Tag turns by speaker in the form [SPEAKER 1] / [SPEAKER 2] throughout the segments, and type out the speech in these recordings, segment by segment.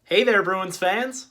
[SPEAKER 1] Hey there, Bruins fans!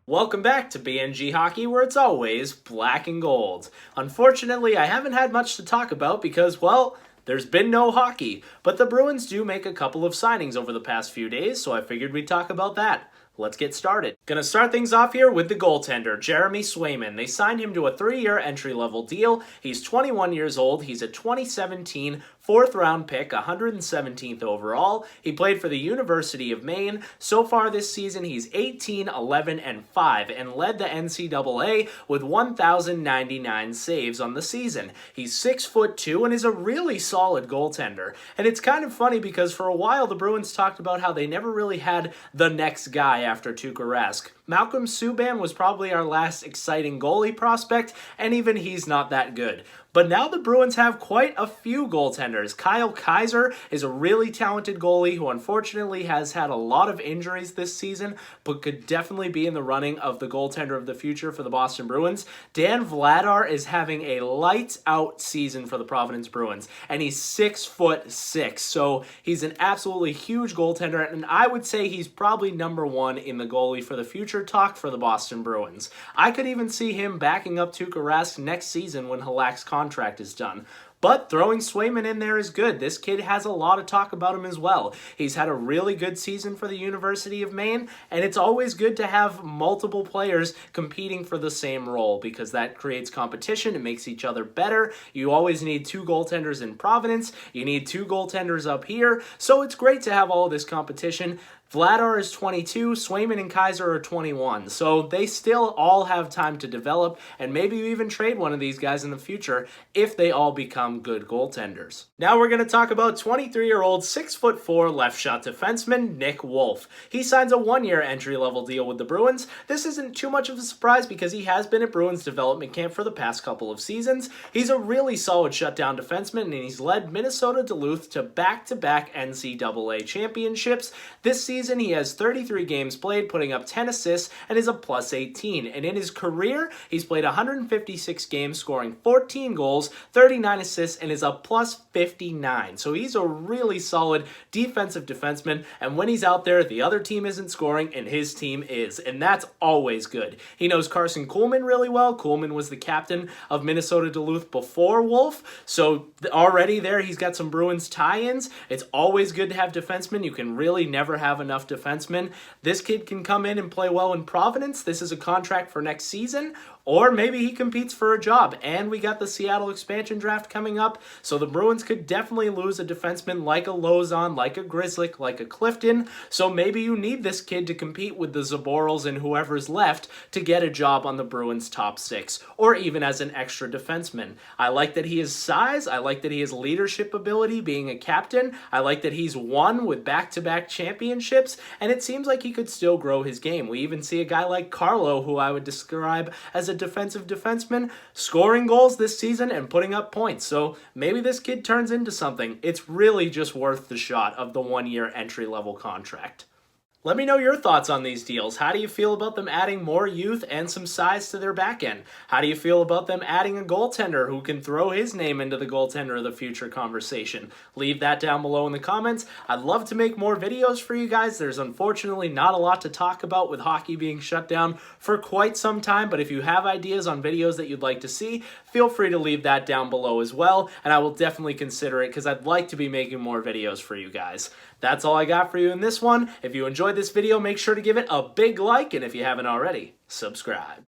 [SPEAKER 1] Welcome back to BNG Hockey, where it's always black and gold. Unfortunately, I haven't had much to talk about because, well, there's been no hockey. But the Bruins do make a couple of signings over the past few days, so I figured we'd talk about that. Let's get started. Gonna start things off here with the goaltender, Jeremy Swayman. They signed him to a 3-year entry-level deal. He's 21 years old. He's a 2017 4th-round pick, 117th overall. He played for the University of Maine. So far this season, he's 18, 11, and 5, and led the NCAA with 1,099 saves on the season. He's 6'2" and is a really solid goaltender. And it's kind of funny because for a while, the Bruins talked about how they never really had the next guy after Tuukka Rask. Malcolm Subban was probably our last exciting goalie prospect, and even he's not that good. But now the Bruins have quite a few goaltenders. Kyle Kaiser is a really talented goalie who unfortunately has had a lot of injuries this season, but could definitely be in the running of the goaltender of the future for the Boston Bruins. Dan Vladar is having a lights-out season for the Providence Bruins, and he's 6'6", so he's an absolutely huge goaltender, and I would say he's probably number one in the goalie for the future talk for the Boston Bruins. I could even see him backing up Tuukka Rask next season when Halak's contract is done. But throwing Swayman in there is good. This kid has a lot of talk about him as well. He's had a really good season for the University of Maine, and it's always good to have multiple players competing for the same role because that creates competition. It makes each other better. You always need 2 goaltenders in Providence. You need 2 goaltenders up here. So it's great to have all of this competition. Vladar is 22, Swayman and Kaiser are 21, so they still all have time to develop, and maybe you even trade one of these guys in the future if they all become good goaltenders. Now we're going to talk about 23-year-old 6'4" left shot defenseman Nick Wolff. He signs a 1-year entry-level deal with the Bruins. This isn't too much of a surprise because he has been at Bruins development camp for the past couple of seasons. He's a really solid shutdown defenseman, and he's led Minnesota Duluth to back-to-back NCAA championships. This season, he has 33 games played, putting up 10 assists, and is a +18. And in his career, he's played 156 games, scoring 14 goals, 39 assists, and is a +59. So he's a really solid defensive defenseman, and when he's out there, the other team isn't scoring, and his team is, and that's always good. He knows Carson Kuhlman really well. Kuhlman was the captain of Minnesota Duluth before Wolff, so already there, he's got some Bruins tie-ins. It's always good to have defensemen. You can really never have enough defensemen. This kid can come in and play well in Providence. This is a contract for next season, or maybe he competes for a job. And we got the Seattle expansion draft coming up, so the Bruins could definitely lose a defenseman like a Lozon, like a Grzelcyk, like a Clifton. So maybe you need this kid to compete with the Zaborals and whoever's left to get a job on the Bruins' top 6, or even as an extra defenseman. I like that he has size. I like that he has leadership ability, being a captain. I like that he's won with back-to-back championships, and it seems like he could still grow his game. We even see a guy like Carlo, who I would describe as a defensive defenseman, scoring goals this season and putting up points. So maybe this kid turns into something. It's really just worth the shot of the 1-year entry-level contract. Let me know your thoughts on these deals. How do you feel about them adding more youth and some size to their back end? How do you feel about them adding a goaltender who can throw his name into the goaltender of the future conversation? Leave that down below in the comments. I'd love to make more videos for you guys. There's unfortunately not a lot to talk about with hockey being shut down for quite some time, but if you have ideas on videos that you'd like to see, feel free to leave that down below as well, and I will definitely consider it because I'd like to be making more videos for you guys. That's all I got for you in this one. If you enjoyed this video, make sure to give it a big like, and if you haven't already, subscribe.